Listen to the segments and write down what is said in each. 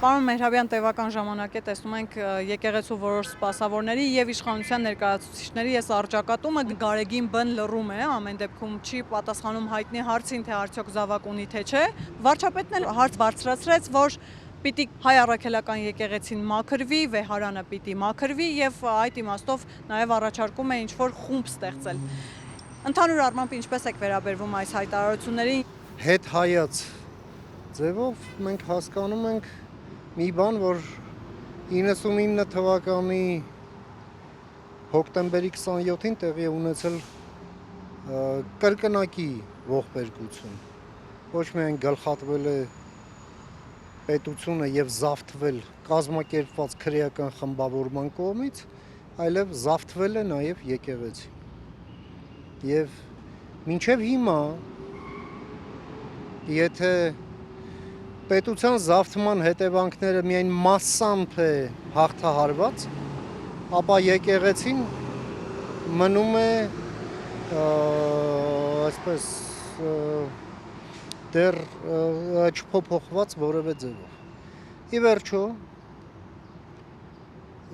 Պարոն Մեհրաբյան, տևական ժամանակ է տեսնում ենք եկեղեցու որոշ սպասավորների եւ իշխանության ներկայացուցիչների այս առճակատումը Գարեգին Բ-ն լռում է, ամեն դեպքում չի պատասխանում հայտնի հարցին, թե արդյոք զավակ ունի թե չէ։ Վարչապետն էլ հարց բարձրացրեց, որ պիտի հայ առաքելական եկեղեցին մաքրվի, Վեհարանը պիտի մաքրվի եւ այդ իմաստով նաեւ առաջարկում է ինչ-որ խումբ ստեղծել։ Ընդհանուր առմամբ ինչպես եք վերաբերվում այս հայտարարություններին։ Հետ հայաց ձևով մենք հասկանում ենք մի բան, որ 99 թվականի հոկտեմբերի 27-ին տեղի է ունեցել կրկնակի ողբերգություն։ Ոչ միայն գլխատվել է պետությունը եւ զավթվել կազմակերպված քրեական խմբավորման կողմից, այլև զավթվել է նաեւ եկեղեցին։ Եվ մինչև հիմա, եթե պետության զավթման հետևանքները միայն մասամբ է հաղթահարված, ապա եկեղեցին մնում է այսպես դեռ չփոփոխված որևէ ձևով։ Ի վերջո,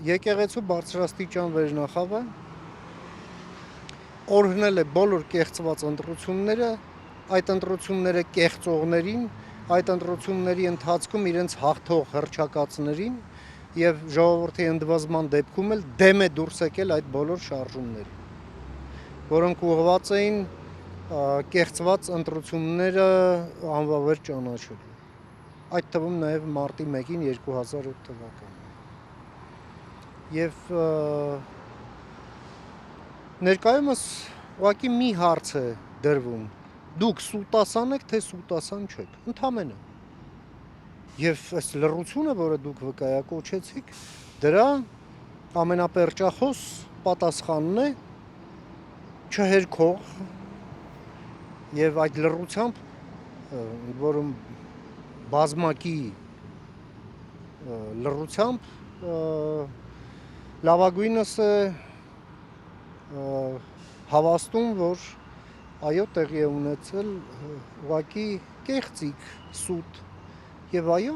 եկեղեցու բարձրաստիճան վերնախավը օրհնել է բոլոր կեղծված ընտրությունները, այդ ընտրությունները կեղծողներին, այդ ընտրությունների ընթացքում իրենց հաղթող հռչակածներին եւ ժողովրդի ընդվզման դեպքում էլ դեմ է դուրս եկել այդ բոլոր շարժումներին, որոնք ուղղված էին կեղծված ընտրությունները անվավեր ճանաչելու։ Այդ թվում նաեւ մարտի 1-ին 2008 թվականին։ Եվ ներկայումս ուղղակի մի հարց է դրվում. դուք սուտասան եք, թե սուտասան չեք, ընդամենը։ Եվ այս լռությունը, որը դուք վկայակոչեցիք, դրա ամենապերճախոս պատասխանն է չհերքող եւ այդ լռությամբ, որում բազմակի լռությամբ լավագույնս է հավաստում, որ այո, տեղի է ունեցել ուղղակի կեղծիք սուտ եւ այո,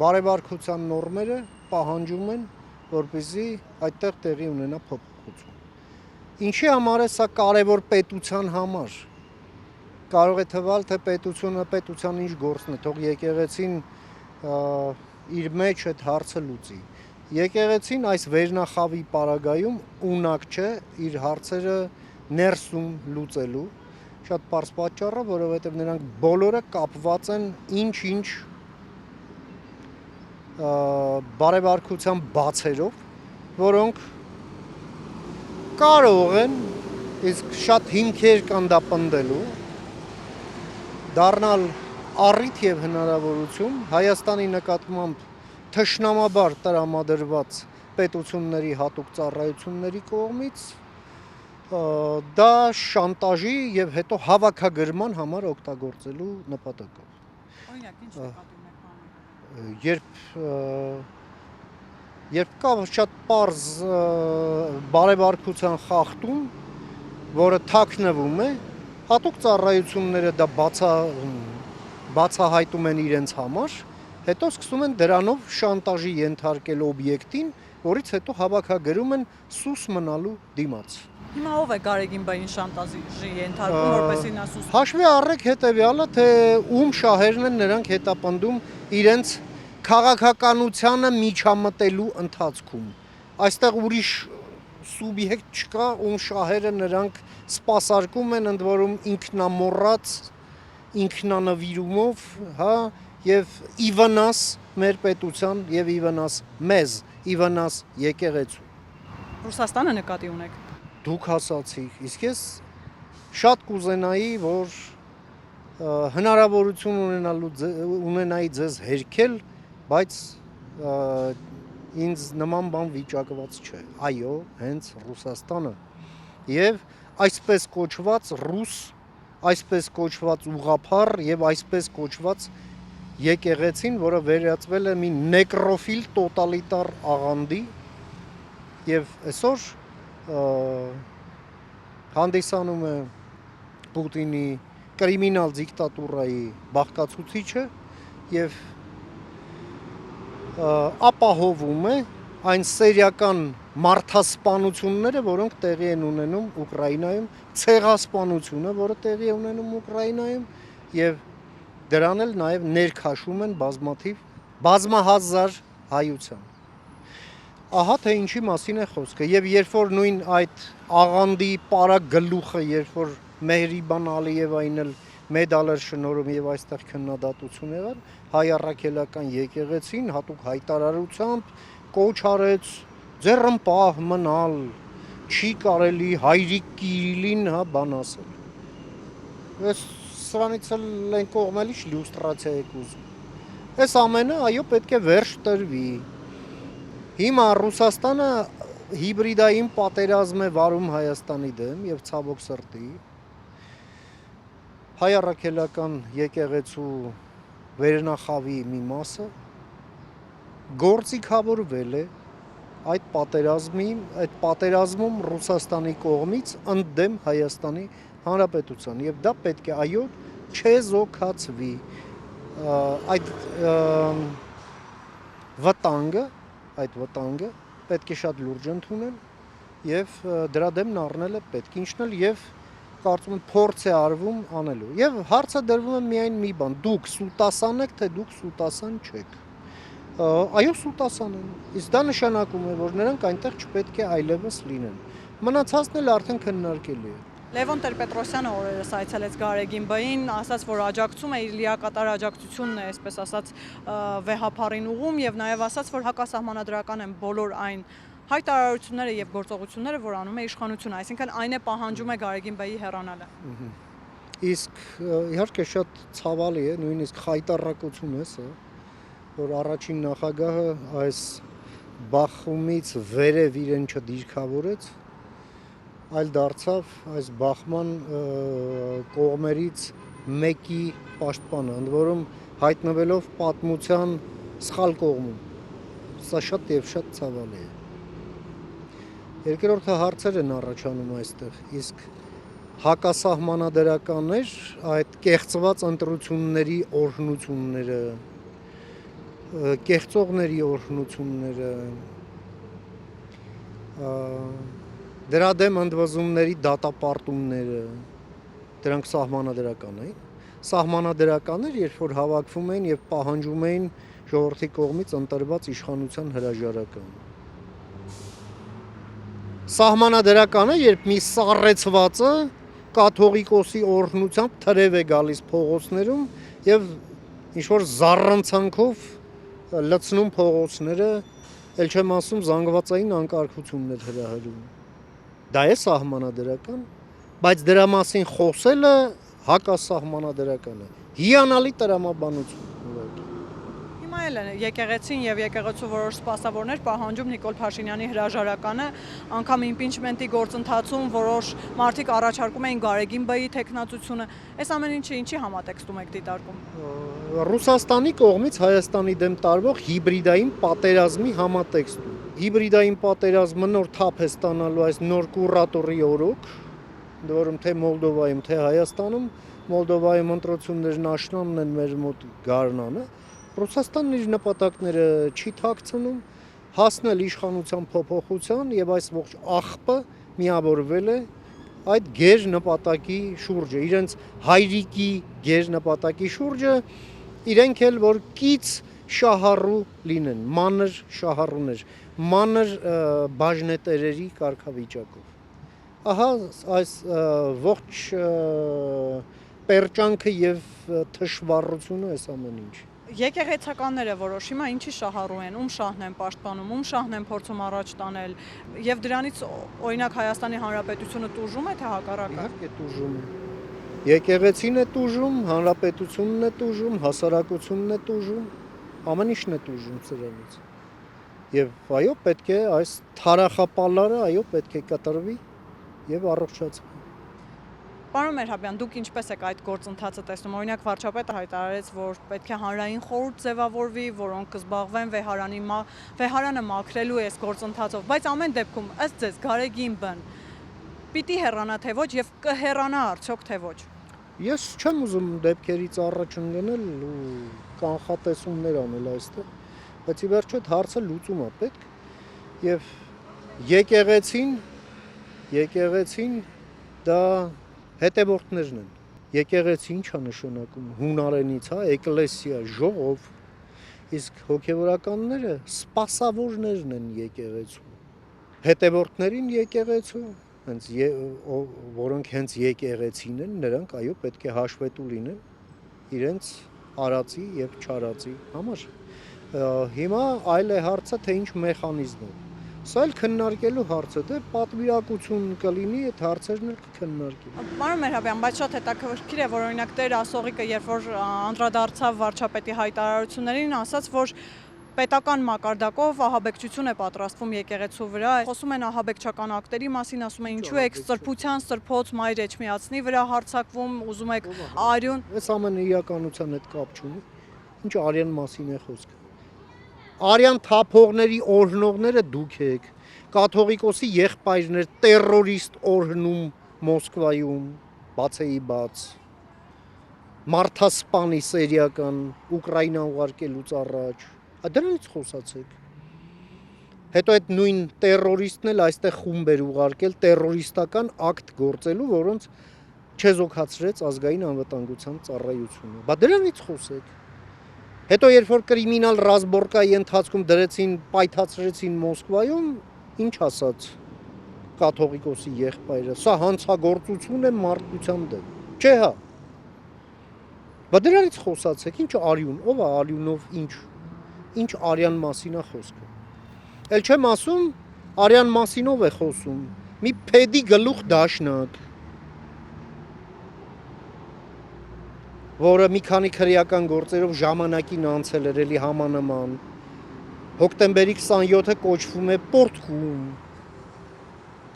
բարեվարկության նորմերը պահանջում են, որպեսզի այդտեղ տեղի ունենա փոփոխություն։ Ինչի համար է սա կարևոր պետության համար։ Կարող է թվալ, թե պետության ինչ գործն է, թող եկեղեցին իր մեջ այդ հարցը լուծի։ Եկեղեցին այս վերնախավի պարագայում ունակ չէ իր հարցերը ներսում լուծելու, շատ պարզ պատճառը, որովհետև նրանք բոլորը կապված են ինչ-ինչ բարեվարկության բացերով, որոնք կարող են, իսկ շատ հիմքեր կան դա պնդելու, դառնալ առիթ եւ հնարավորություն Հայաստանի նկատմամբ թշնամաբար տրամադրված պետությունների հատուկ ծառայությունների կողմից դա շանտաժի եւ հետո հավաքագրման համար օգտագործելու նպատակով։ Օրինակ, ինչ նկատի ունեք բանում։ Երբ կա շատ պարզ բարեվարկության խախտում, որը թաքնվում է, հատուկ ծառայությունները դա բացահայտում են իրենց համար, հետո սկսում են դրանով շանտաժի ենթարկել օբյեկտին, որից հետո հավաքագրում են սուս մնալու դիմաց։ Հիմա ով է Գարեգին Բ-ին շանտաժի ենթարկում, որպեսզի նա սուս։ Հաշվի առեք հետեւյալը, թե ում շահերն են նրանք հետապնդում իրենց քաղաքականությանը միջամտելու ընթացքում։ Այստեղ ուրիշ սուբյեկտ չկա, ում շահերը նրանք սպասարկում են, ընդ որում ինքնամոռաց, ինքնանվիրումով, հա, եւ ի վնաս մեր պետության եւ ի վնաս մեզ, ի վնաս եկեղեցու։ Ռուսաստանը նկատի ունեք։ Դուք ասացիք, իսկ ես շատ կուզենայի, որ հնարավորություն ունենայի ձեզ հերքել, բայց ինձ նման բան վիճակված չէ։ Այո, հենց Ռուսաստանը եւ այսպես կոչված ռուս, այսպես կոչված ուղղափառ եւ այսպես կոչված եկեղեցին, որը վերածվել է մի նեկրոֆիլ տոտալիտար աղանդի եւ այսօր հանդիսանում է Պուտինի կրիմինալ դիկտատուրայի բաղկացուցիչը եւ ապահովում է այն սերիական մարդասպանությունները, որոնք տեղի են ունենում Ուկրաինայում, ցեղասպանությունը, որը տեղի է ունենում Ուկրաինայում, եւ դրան էլ նաեւ ներքաշում են բազմահազար հայության։ Ահա թե ինչի մասին է խոսքը, եւ երբ որ նույն այդ աղանդի պարակ գլուխը, երբ որ Մեհրիբան Ալիևային էլ մեդալեր շնորհում եւ այստեղ քննադատություն եղավ, հայ առաքելական եկեղեցին հատուկ հայտարարությամբ կոչ արեց ձեռնպահ մնալ, չի կարելի հայրիկ Կիրիլին բան ասել։ Ես սրանից էլ այն կողմելիշ իլյուստրացիա եք ուզում։ Այս ամենը այո պետք է վերջ տրվի։ Հիմա Ռուսաստանը հիբրիդային պատերազմ է վարում Հայաստանի դեմ եւ ցավոք սրտի հայ առաքելական եկեղեցու վերնախավի մի մասը գործիքավորվել է այդ պատերազմում Ռուսաստանի կողմից ընդդեմ Հայաստանի Հանրապետության եւ դա պետք է այո չեզոքացվի այդ վտանգը պետք է շատ լուրջ ընդունել եւ դրա դեմն առնել է պետք ինչն էլ եւ կարծում եմ փորձ է արվում անելու եւ հարցը դրվում է միայն մի բան դուք սուտասան եք թե դուք սուտասան չեք այո սուտասան են իսկ դա նշանակում է որ նրանք այնտեղ չպետք է այլևս լինեն մնացածն էլ արդեն քննարկելի է Լևոն Տեր-Պետրոսյանը օրերս այցելեց Գարեգին Բ-ին, ասաց, որ աջակցում է իր լիակատար աջակցությունն է, այսպես ասած, վեհապարին ուղում եւ նաեւ ասաց, որ հակասահմանադրական են բոլոր այն հայտարարությունները եւ գործողությունները, որ անում է իշխանությունը, այսինքն այն է պահանջում է Գարեգին Բ-ի հեռանալը։ Իսկ իհարկե շատ ցավալի է, նույնիսկ խայտառակություն է սա, որ առաջին նախագահը այս բախումից վերև իրեն չդիրքավորեց այլ դարձավ այս բախման կողմերից մեկի պաշտպանը, ընդ որում հայտնվելով պատմության սխալ կողմում։ Սա շատ եւ շատ ցավալի է։ Երկրորդը հարցեր են առաջանում այստեղ, իսկ հակասահմանադրականներ այդ կեղծված ընտրությունների օրհնությունները, կեղծողների օրհնությունները դրա դեմ ընդվզումների դատապարտումները դրանք սահմանադրական էին սահմանադրական էր երբ որ հավաքվում էին եւ պահանջում էին ժողովրդի կողմից ընտրված իշխանության հրաժարական սահմանադրական է երբ մի սառեցվածը կաթողիկոսի օրհնությամբ թրև է գալիս փողոցներում եւ ինչ որ զառանցանքով լցնում փողոցները ել չեմ ասում զանգվածային անկարգություններ հրահրում Դա է սահմանադրական, բայց դրա մասին խոսելը հակասահմանադրական է։ Հիանալի տրամաբանություն։ Հիմա էլ եկեղեցին եւ եկեղեցու որոշ սպասավորներ պահանջում Նիկոլ Փաշինյանի հրաժարականը, անգամ իմպիչմենտի գործընթացում որոշ մարդիկ առաջարկում էին Գարեգին Բ-ի տեխնացությունը։ Այս ամեն ինչը ինչի համատեքստում եք դիտարկում։ Ռուսաստանի կողմից Հայաստանի դեմ տարվող հիբրիդային պատերազմի համատեքստում։ Հիբրիդային պատերազմը նոր թափ է ստանալու այս նոր կուրատորի օրոք, որում թե Մոլդովայում, թե Հայաստանում, Մոլդովայում ընտրություններն աշնանն են մեր մոտ գարնանը, Ռուսաստանն իր նպատակները չի թաքցնում, հասնել իշխանության փոփոխության եւ այս ողջ աղբը միավորվել է այդ գեր նպատակի շուրջը, իրենց հայրիկի գեր նպատակի շուրջը, իրենք էլ որ կից շահառու լինեն, մանր շահառուներ, մանր բաժնետերերի կարգավիճակով։ Ահա այս ողջ պերճանքը եւ թշվառությունը այս ամեն ինչ։ Եկեղեցականները որոշ հիմա ինչի շահառու են, ում շահն են պաշտպանում, ում շահն են փորձում առաջ տանել եւ դրանից օրինակ Հայաստանի Հանրապետությունը տուժում է թե հակառակը։ Իհարկե տուժում է։ Եկեղեցին է տուժում, հանրապետությունն է տուժում, հասարակությունն է տուժում, ամեն ինչն է տուժում սրանից։ Եվ այո, պետք է այս թարախապալարը այո, պետք է կտրվի եւ առողջացվի։ Պարոն Մերհաբյան, դուք ինչպես եք այդ գործընթացը տեսնում։ Օրինակ վարչապետը հայտարարեց, որ պետք է հանրային խորհուրդ ձևավորվի, որոնք կզբաղվեն վեհարանը մաքրելու այս գործընթացով, բայց ամեն դեպքում ըստ ձեզ Գարեգին Բ-ն պիտի հեռանա թե ոչ եւ կհեռանա արդյոք թե ոչ։ Ես չեմ ուզում դեպքերից առաջ ընկնել ու կանխատեսումներ անել այստեղ, բայց ի վերջո այդ հարցը լուծում է պետք եւ եկեղեցին դա հետևորդներն են։ Եկեղեցի ինչ է նշանակում հունարենից, հա, էկլեսիա, ժողով, իսկ հոգևորականները սպասավորներն են եկեղեցու։ Հետևորդներին եկեղեցու, որոնք հենց եկեղեցին են, նրանք այո պետք է հաշվետու լինեն իրենց արածի եւ չարածի համար։ Հիմա այլ է հարցը, թե ինչ մեխանիզմով։ Սա էլ քննարկելու հարց է, դե պատվիրակություն կլինի այդ հարցերն էլ կքննարկի։ Պարոն Մեհրաբյան, բայց շատ հետաքրքիր է, որ օրինակ Տեր Ասողիկը, երբ որ անդրադարձավ վարչապետի հայտարարություններին, ասաց, որ պետական մակարդակով ահաբեկչություն է պատրաստվում եկեղեցու վրա, խոսում են ահաբեկչական ակտերի մասին, ասում են ինչու եք սրբության սրբոց Մայր Էջմիածնի վրա հարձակվում, ուզում եք արյուն։ Այս ամենը իրականության հետ կապ չունի։ Ինչ արյան մասին է խոսքը։ Արյան թափողների օրհնողները դուք եք, կաթողիկոսի եղբայրներ տերորիստ օրհնում Մոսկվայում, բացեի բաց, մարդասպանի սերիական Ուկրաինա ուղարկելուց առաջ, դրանից խոսացեք։ Հետո այդ նույն տերորիստն էլ այստեղ խումբ էր ուղարկել տերորիստական ակտ գործելու, որոնց չեզոքացրեց ազգային անվտանգության ծառայությունը։ Բա դրանից խոսեք։ Հետո երբ որ կրիմինալ ռազմորկայի ընթացքում դրեցին, պայթացրեցին Մոսկվայում, ինչ ասաց կաթողիկոսի եղբայրը, սա հանցագործություն է մարդկության դեմ։ Չէ՞ հա։ Բա դրանից խոսացեք, ինչ արյուն, ով է արյունով ինչ արյան մասին է խոսքը։ Էլ չեմ ասում, արյան մասին ով է խոսում։ Մի փեդի գլուխ դաշնակ, որը մի քանի քրեական գործերով ժամանակին անցել էր էլի համանման։ Հոկտեմբերի 27-ը կոչվում է Պորտկում։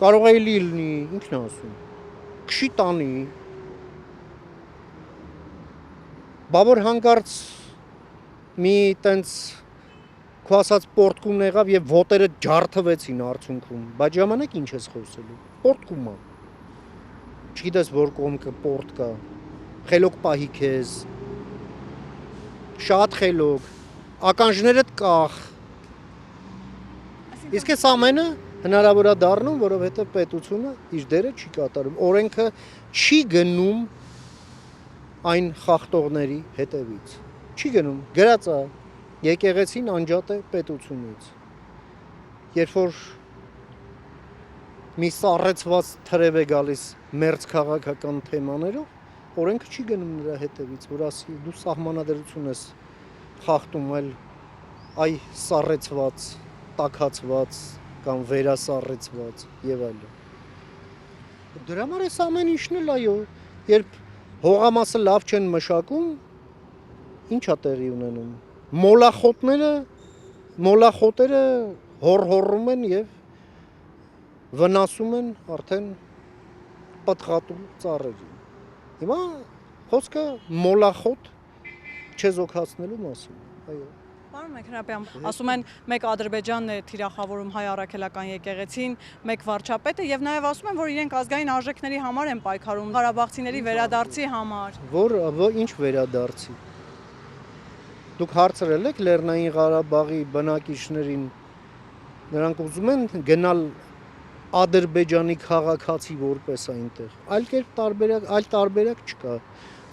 Կարող է լինի, ինչն է ասում։ Քշի տանի։ Բա որ հանկարծ մի տենց քո ասած Պորտկումն եղավ եւ ոտերը ջարդվեցին արդյունքում։ Բայց ժամանակ ինչ ես խոսելու։ Պորտկում է։ Չգիտես որ կողմ կը Պորտ կա։ Խելոք պահի քեզ։ Շատ խելոք։ Ականջներդ կախ։ Իսկ այս ամենը հնարավոր է դառնում, որովհետեւ պետությունը իր դերը չի կատարում։ Օրենքը չի գնում այն խախտողների հետևից։ Չի գնում։ Գրած է եկեղեցին անջատ է պետությունից։ Երբ որ մի սառեցված թրև է գալիս մերձ քաղաքական թեմաներով, օրենքը չի գնում նրա հետևից, որ ասի դու սահմանադրություն ես խախտում, այ սառեցված, տաքացված կամ վերասառեցված եւ այլն։ Դրա համար էս ամեն ինչն էլ այո, երբ հողամասը լավ չեն մշակում, ինչ է տեղի ունենում։ Մոլախոտերը հորհորում են եւ վնասում են արդեն պատղատու ծառերին։ Հիմա խոսքը մոլախոտ չեզոքացնելու մասին, այո։ Պարոն Մեհրաբյան, ասում են մեկ Ադրբեջանն է թիրախավորում հայ առաքելական եկեղեցին, մեկ վարչապետը եւ նաեւ ասում են, որ իրենք ազգային արժեքների համար են պայքարում, ղարաբաղցիների վերադարձի համար։ Որ ինչ վերադարձի։ Դուք հարցրել եք Լեռնային Ղարաբաղի բնակիչներին, նրանք ուզում են գնալ Ադրբեջանի քաղաքացի որպես այնտեղ։ Այլ տարբերակ չկա։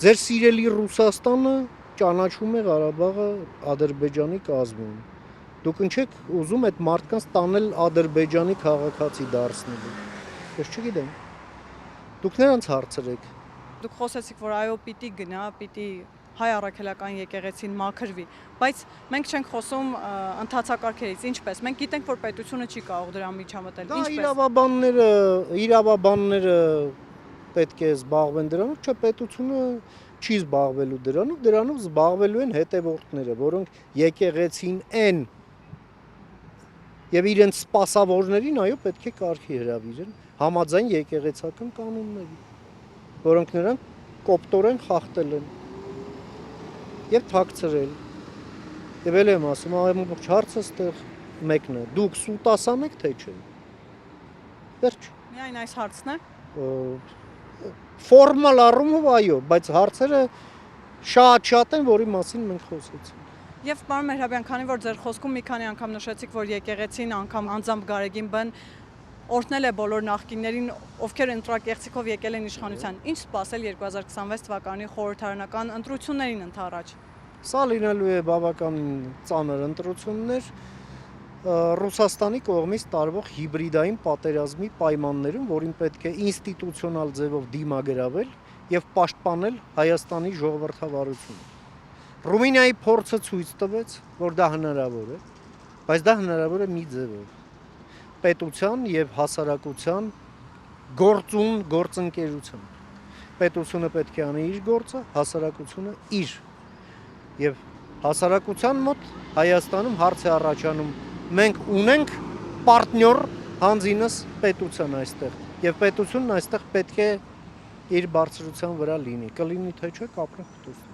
Ձեր սիրելի Ռուսաստանը ճանաչում է Ղարաբաղը Ադրբեջանի կազմում։ Դուք ինչեք ուզում այդ մարդկանց տանել Ադրբեջանի քաղաքացի դարձնելու։ Ես չգիտեմ։ Դուք նրանց հարցրեք։ Դուք խոսեցիք, որ այո, պիտի գնա, պիտի հայ առաքելական եկեղեցին մաքրվի, բայց մենք չենք խոսում ընթացակարգերից, ինչպես։ Մենք գիտենք, որ պետությունը չի կարող դրա միջամտել, ինչպես։ Իրավաբանները պետք է զբաղվեն դրանով, չէ, պետությունը չի զբաղվելու դրանով զբաղվելու են հետևորդները, որոնք եկեղեցին են եւ իրենց սպասավորներին այո պետք է կարգի հրավիրեն համաձայն եկեղեցական կանոնների, որոնք նրանք կոպտորեն խախտել են եւ թաքցրել։ Եվ էլ եմ ասում, ամբողջ հարցը ստեղ մեկն է։ Դուք սուտասան եք թե չէ։ Վերջ։ Միայն այս հարցն է։ Ֆորմալ առումով այո, բայց հարցերը շատ են, որի մասին մենք խոսեցինք։ Եվ պարոն Մեհրաբյան, քանի որ ձեր խոսքում մի քանի անգամ նշեցիք, որ եկեղեցին անգամ անձամբ Գարեգին բն օրհնել է բոլոր նախկիններին, ովքեր ընտրակեղծիքով եկել են իշխանության, ինչ սպասել 2026 թվականի խորհրդարանական ընտրություններին ընդառաջ։ Սա լինելու է բավականին ծանր ընտրություններ Ռուսաստանի կողմից տարվող հիբրիդային պատերազմի պայմաններում, որին պետք է ինստիտուցիոնալ ձևով դիմագրավել եւ պաշտպանել Հայաստանի ժողովրդավարությունը։ Ռումինիայի փորձը ցույց տվեց, որ դա հնարավոր է, բայց դա հնարավոր է մի ձևով՝ պետության եւ հասարակության գործընկերություն։ Պետությունը պետք է անի իր գործը, հասարակությունը իր։ Եվ հասարակության մոտ Հայաստանում հարց է առաջանում. մենք ունենք պարտնյոր հանձինս պետության այստեղ, եւ պետությունն այստեղ պետք է իր բարձրության վրա լինի, կլինի թե չէ կապրենք դուրս։